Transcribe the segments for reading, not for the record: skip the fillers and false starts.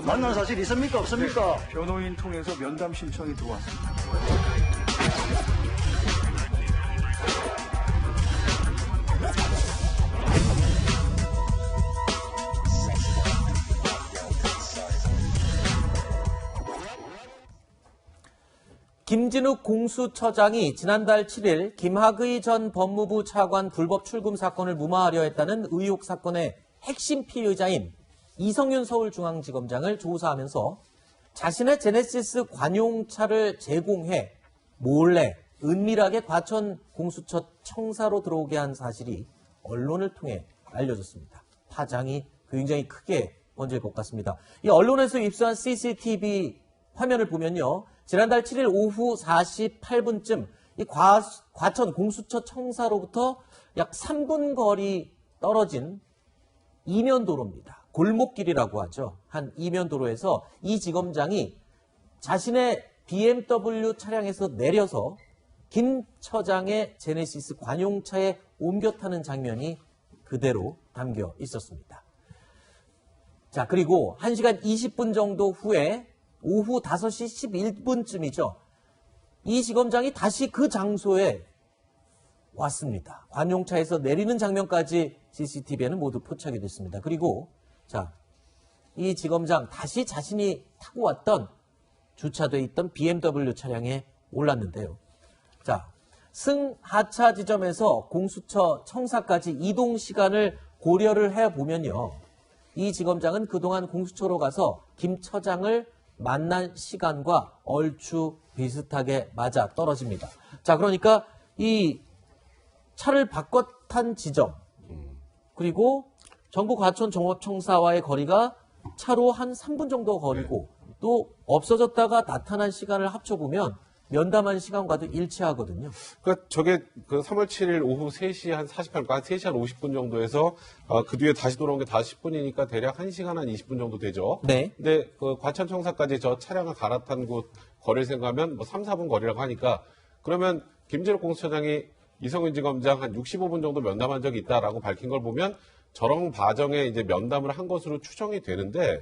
만난 사실 있습니까? 없습니까? 네, 변호인 통해서 면담 신청이 들어왔습니다. 김진욱 공수처장이 지난달 7일 김학의 전 법무부 차관 불법 출금 사건을 무마하려 했다는 의혹 사건의 핵심 피의자인 이성윤 서울중앙지검장을 조사하면서 자신의 제네시스 관용차를 제공해 몰래 은밀하게 과천 공수처 청사로 들어오게 한 사실이 언론을 통해 알려졌습니다. 파장이 굉장히 크게 번질 것 같습니다. 이 언론에서 입수한 CCTV 화면을 보면요. 지난달 7일 오후 48분쯤 이 과천 공수처 청사로부터 약 3분 거리 떨어진 이면도로입니다. 골목길이라고 하죠. 한 이면도로에서 이 지검장이 자신의 BMW 차량에서 내려서 김 처장의 제네시스 관용차에 옮겨 타는 장면이 그대로 담겨 있었습니다. 자, 그리고 1시간 20분 정도 후에 오후 5시 11분쯤이죠. 이 지검장이 다시 그 장소에 왔습니다. 관용차에서 내리는 장면까지 CCTV에는 모두 포착이 됐습니다. 그리고 자, 이 지검장 다시 자신이 타고 왔던 주차돼 있던 BMW 차량에 올랐는데요. 자, 승하차 지점에서 공수처 청사까지 이동 시간을 고려를 해보면요. 이 지검장은 그동안 공수처로 가서 김 처장을 만난 시간과 얼추 비슷하게 맞아 떨어집니다. 자, 그러니까 이 차를 바꿔 탄 지점 그리고 정부 과천 종합청사와의 거리가 차로 한 3분 정도 거리고 또 없어졌다가 나타난 시간을 합쳐보면 면담한 시간과도 일치하거든요. 그러니까 저게 그 3월 7일 오후 3시 한 48분, 한 3시 한 50분 정도에서 그 뒤에 다시 돌아온 게 10분이니까 대략 1시간 한 20분 정도 되죠. 네. 근데 그 과천청사까지 저 차량을 갈아탄 곳 거리를 생각하면 뭐 3, 4분 거리라고 하니까 그러면 김진욱 공수처장이 이성윤 지검장 한 65분 정도 면담한 적이 있다라고 밝힌 걸 보면 저런 과정에 이제 면담을 한 것으로 추정이 되는데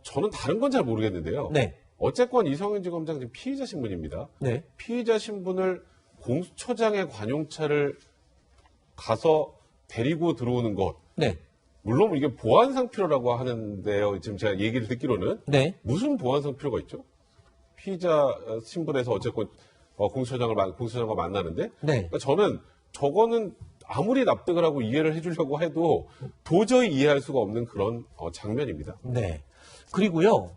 저는 다른 건 잘 모르겠는데요. 네. 어쨌건 이성윤 지검장 지금 피의자 신분입니다. 네. 피의자 신분을 공수처장의 관용차를 가서 데리고 들어오는 것. 네. 물론 이게 보안상 필요라고 하는데요. 지금 제가 얘기를 듣기로는 네. 무슨 보안상 필요가 있죠? 피의자 신분에서 어쨌건 공수처장과 만나는데. 네. 그러니까 저는 저거는 아무리 납득을 하고 이해를 해주려고 해도 도저히 이해할 수가 없는 그런 장면입니다. 네. 그리고요.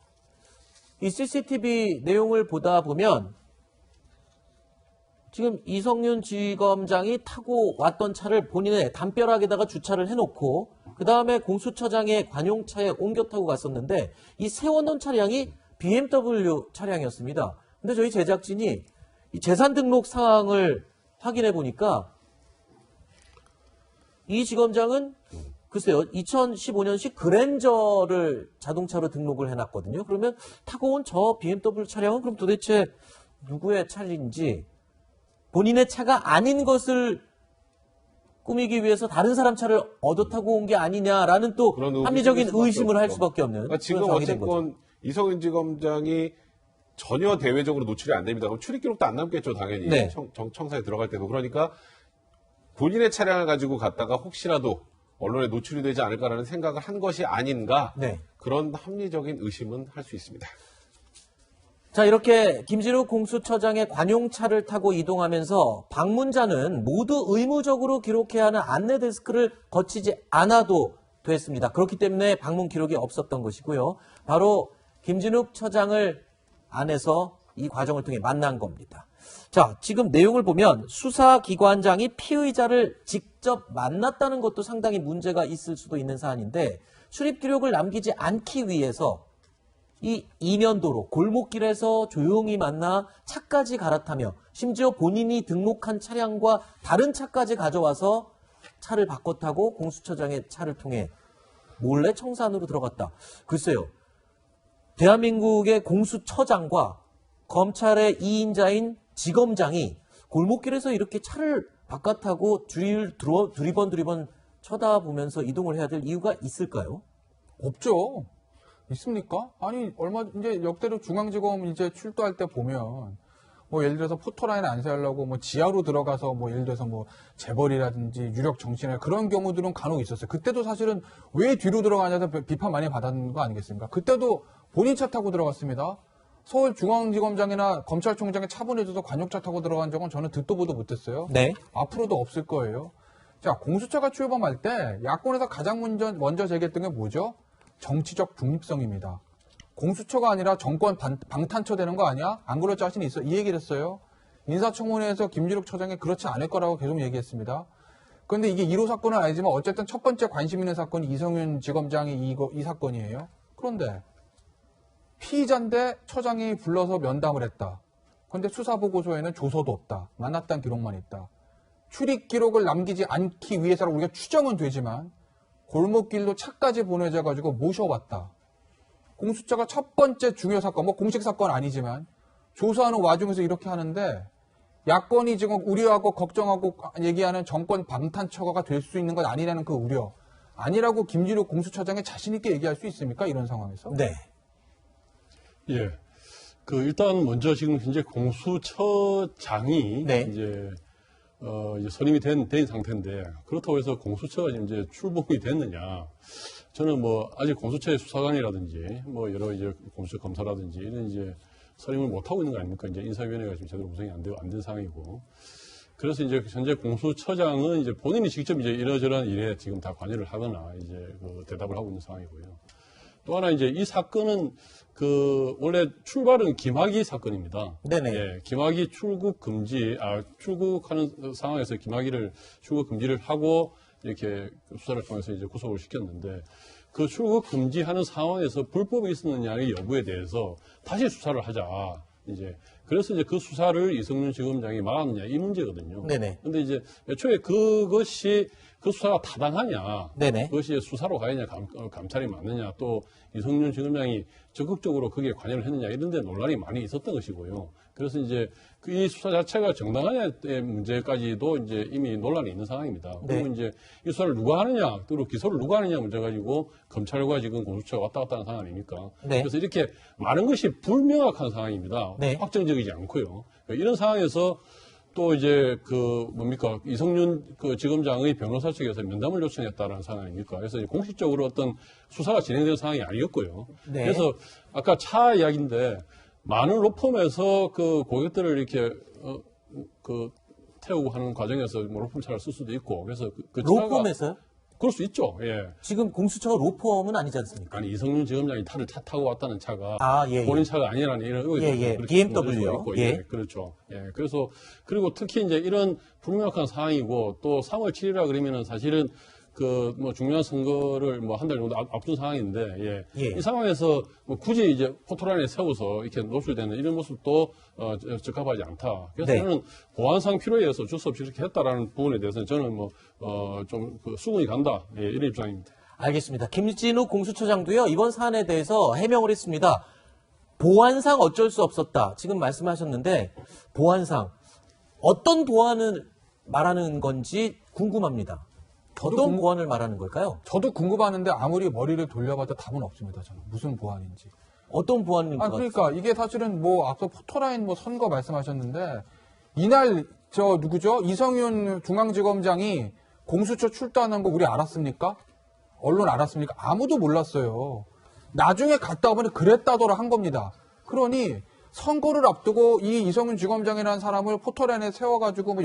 이 CCTV 내용을 보다 보면 지금 이성윤 지검장이 타고 왔던 차를 본인의 담벼락에다가 주차를 해놓고 그 다음에 공수처장의 관용차에 옮겨 타고 갔었는데 이 세워놓은 차량이 BMW 차량이었습니다. 근데 저희 제작진이 이 재산 등록 사항을 확인해 보니까 이 지검장은 글쎄요, 2015년식 그랜저를 자동차로 등록을 해놨거든요. 그러면 타고 온 저 BMW 차량은 그럼 도대체 누구의 차인지 본인의 차가 아닌 것을 꾸미기 위해서 다른 사람 차를 얻어 타고 온 게 아니냐라는 또 합리적인 의심을 할 수밖에 없는. 그러니까 지금 어쨌건 이성윤 지검장이 전혀 대외적으로 노출이 안 됩니다. 그럼 출입 기록도 안 남겠죠, 당연히. 네. 청사에 들어갈 때도. 그러니까 본인의 차량을 가지고 갔다가 혹시라도 언론에 노출이 되지 않을까라는 생각을 한 것이 아닌가. 네. 그런 합리적인 의심은 할 수 있습니다. 자, 이렇게 김진욱 공수처장의 관용차를 타고 이동하면서 방문자는 모두 의무적으로 기록해야 하는 안내 데스크를 거치지 않아도 됐습니다. 그렇기 때문에 방문 기록이 없었던 것이고요. 바로 김진욱 처장을 안에서 이 과정을 통해 만난 겁니다. 자, 지금 내용을 보면 수사기관장이 피의자를 직접 만났다는 것도 상당히 문제가 있을 수도 있는 사안인데 출입 기록을 남기지 않기 위해서 이 이면도로 골목길에서 조용히 만나 차까지 갈아타며 심지어 본인이 등록한 차량과 다른 차까지 가져와서 차를 바꿔 타고 공수처장의 차를 통해 몰래 청산으로 들어갔다. 글쎄요. 대한민국의 공수처장과 검찰의 2인자인 지검장이 골목길에서 이렇게 차를 바깥하고 두리번 쳐다보면서 이동을 해야 될 이유가 있을까요? 없죠. 있습니까? 아니, 이제 역대로 중앙지검 이제 출두할 때 보면, 뭐 예를 들어서 포토라인 안세하려고 뭐 지하로 들어가서 뭐 예를 들어서 뭐 재벌이라든지 유력 정치나 그런 경우들은 간혹 있었어요. 그때도 사실은 왜 뒤로 들어가냐서 비판 많이 받았는 거 아니겠습니까? 그때도 본인 차 타고 들어갔습니다. 서울중앙지검장이나 검찰총장이 차 보내줘서 관용차 타고 들어간 적은 저는 듣도 보도 못했어요. 네. 앞으로도 없을 거예요. 자, 공수처가 출범할 때 야권에서 가장 먼저 제기했던 게 뭐죠? 정치적 중립성입니다. 공수처가 아니라 정권 방탄처 되는 거 아니야? 안 그럴 자신 있어? 이 얘기를 했어요. 인사청문회에서 김주록 처장이 그렇지 않을 거라고 계속 얘기했습니다. 그런데 이게 1호 사건은 아니지만 어쨌든 첫 번째 관심 있는 사건이 이성윤 지검장이 이 사건이에요. 그런데 피의자인데 처장이 불러서 면담을 했다. 그런데 수사보고서에는 조서도 없다. 만났다는 기록만 있다. 출입 기록을 남기지 않기 위해서라고 우리가 추정은 되지만 골목길로 차까지 보내져가지고 모셔왔다. 공수처가 첫 번째 중요 사건, 뭐 공식 사건 아니지만 조사하는 와중에서 이렇게 하는데 야권이 지금 우려하고 걱정하고 얘기하는 정권 방탄처가 될 수 있는 것 아니라는 그 우려. 아니라고 김진욱 공수처장이 자신 있게 얘기할 수 있습니까? 이런 상황에서. 네. 예. 일단 먼저 지금 현재 공수처장이 네. 이제 선임이 된 상태인데 그렇다고 해서 공수처가 지금 이제 출범이 됐느냐. 저는 뭐 아직 공수처의 수사관이라든지 뭐 여러 이제 공수처 검사라든지 이런 이제 선임을 못 하고 있는 거 아닙니까? 이제 인사위원회가 지금 제대로 구성이 안 된 상황이고. 그래서 이제 현재 공수처장은 이제 본인이 직접 이제 이러저러한 일에 지금 다 관여를 하거나 이제 대답을 하고 있는 상황이고요. 또 하나 이제 이 사건은 원래 출발은 김학의 사건입니다. 네네. 예, 김학의 출국하는 상황에서 김학의를 출국 금지를 하고 이렇게 수사를 통해서 이제 구속을 시켰는데 그 출국 금지하는 상황에서 불법이 있었느냐의 여부에 대해서 다시 수사를 하자. 그래서 이제 그 수사를 이성윤 지검장이 막았느냐 이 문제거든요. 네네. 근데 이제 애초에 그 수사가 타당하냐, 네네. 그것이 수사로 가느냐, 감찰이 맞느냐, 또 이성윤 지검장이 적극적으로 거기에 관여를 했느냐 이런 데 논란이 많이 있었던 것이고요. 그래서 이제 이 수사 자체가 정당하냐의 문제까지도 이제 이미 논란이 있는 상황입니다. 네. 그리고 이제 이 수사를 누가 하느냐, 그리고 기소를 누가 하느냐 문제 가지고 검찰과 지금 공수처가 왔다 갔다 하는 상황 아닙니까? 네. 그래서 이렇게 많은 것이 불명확한 상황입니다. 네. 확정적이지 않고요. 이런 상황에서 또 이제 이성윤 지검장의 변호사 측에서 면담을 요청했다라는 상황 아닙니까? 그래서 이제 공식적으로 어떤 수사가 진행되는 상황이 아니었고요. 네. 그래서 아까 차 이야기인데 많은 로펌에서 고객들을 이렇게 태우고 하는 과정에서 뭐 로펌차를 쓸 수도 있고 그래서 그 차가 로펌에서요? 그럴 수 있죠. 예. 지금 공수처가 로펌은 아니지 않습니까? 아니 이성윤 지검장이 차 타고 왔다는 차가 예, 본인 차가 아니라는 이런 의혹이 예. 그렇게 BMW 요. 있고, 예. 예, 그렇죠. 예, 그래서 그리고 특히 이제 이런 불명확한 상황이고 또 3월 7일이라 그러면은 사실은 중요한 선거를 한 달 정도 앞둔 상황인데, 예. 이 상황에서 굳이 이제 포토라인에 세워서 이렇게 노출되는 이런 모습도, 적합하지 않다. 그래서 네. 저는 보안상 필요에 의해서 어쩔 수 없이 이렇게 했다라는 부분에 대해서는 저는 수긍이 간다. 예, 이런 입장입니다. 알겠습니다. 김진욱 공수처장도요, 이번 사안에 대해서 해명을 했습니다. 보안상 어쩔 수 없었다. 지금 말씀하셨는데, 보안상. 어떤 보안을 말하는 건지 궁금합니다. 어떤 보안을 말하는 걸까요? 저도 궁금하는데 아무리 머리를 돌려봐도 답은 없습니다. 저는 무슨 보안인지. 어떤 보안인 것 같아요? 그러니까 이게 사실은 앞서 포토라인 선거 말씀하셨는데 이날 누구죠? 이성윤 중앙지검장이 공수처 출두하는 거 우리 알았습니까? 언론 알았습니까? 아무도 몰랐어요. 나중에 갔다 오면 그랬다더라 한 겁니다. 그러니 선거를 앞두고 이 이성윤 지검장이라는 사람을 포토라인에 세워가지고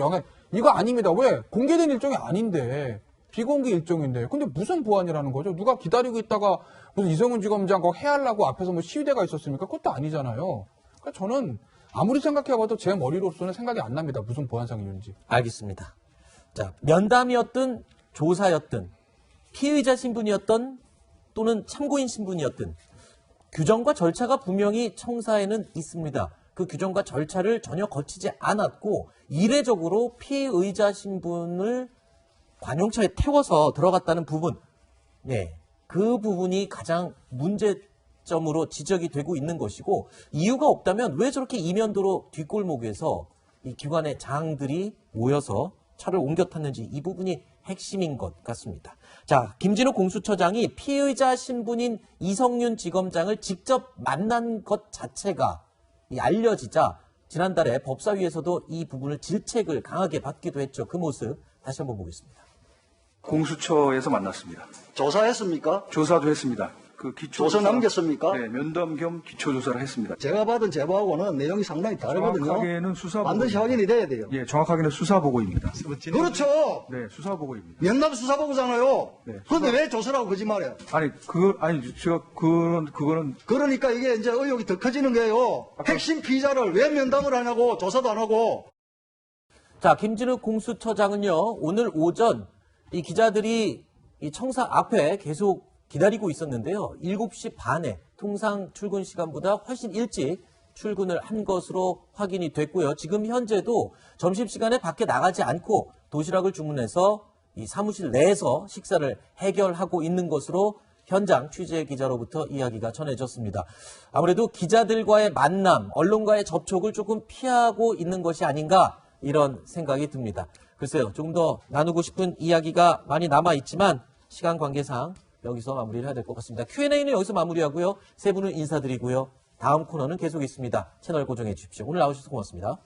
이거 아닙니다. 왜? 공개된 일정이 아닌데. 비공개 일정인데. 근데 무슨 보안이라는 거죠? 누가 기다리고 있다가 무슨 이성윤 지검장 그거 해하려고 앞에서 시위대가 있었습니까? 그것도 아니잖아요. 그러니까 저는 아무리 생각해봐도 제 머리로서는 생각이 안 납니다. 무슨 보안상이었는지. 알겠습니다. 자, 면담이었든 조사였든 피의자 신분이었던 또는 참고인 신분이었든 규정과 절차가 분명히 청사에는 있습니다. 그 규정과 절차를 전혀 거치지 않았고 이례적으로 피의자 신분을 관용차에 태워서 들어갔다는 부분, 그 부분이 가장 문제점으로 지적이 되고 있는 것이고 이유가 없다면 왜 저렇게 이면도로 뒷골목에서 이 기관의 장들이 모여서 차를 옮겨 탔는지 이 부분이 핵심인 것 같습니다. 자, 김진욱 공수처장이 피의자 신분인 이성윤 지검장을 직접 만난 것 자체가 알려지자 지난달에 법사위에서도 이 부분을 질책을 강하게 받기도 했죠. 그 모습 다시 한번 보겠습니다. 공수처에서 만났습니다. 조사했습니까? 조사도 했습니다. 그 조사 남겼습니까? 네, 면담 겸 기초조사를 했습니다. 제가 받은 제보하고는 내용이 상당히 다르거든요. 정확하게는 수사 반드시 확인이 돼야 돼요. 예, 정확하게는 수사 보고입니다. 그렇죠. 네, 수사 보고입니다. 면담 수사 보고잖아요. 네, 그런데 왜 조사라고 거짓말해요? 제가 그거는 그러니까 이게 이제 의혹이 더 커지는 거예요. 핵심 피의자를 왜 면담을 하냐고, 조사도 안 하고. 자, 김진욱 공수처장은요, 오늘 오전 이 기자들이 이 청사 앞에 계속 기다리고 있었는데요. 7시 반에 통상 출근 시간보다 훨씬 일찍 출근을 한 것으로 확인이 됐고요. 지금 현재도 점심시간에 밖에 나가지 않고 도시락을 주문해서 이 사무실 내에서 식사를 해결하고 있는 것으로 현장 취재 기자로부터 이야기가 전해졌습니다. 아무래도 기자들과의 만남, 언론과의 접촉을 조금 피하고 있는 것이 아닌가 이런 생각이 듭니다. 글쎄요, 좀 더 나누고 싶은 이야기가 많이 남아있지만 시간 관계상 여기서 마무리를 해야 될 것 같습니다. Q&A는 여기서 마무리하고요. 세 분은 인사드리고요. 다음 코너는 계속 있습니다. 채널 고정해 주십시오. 오늘 나오셔서 고맙습니다.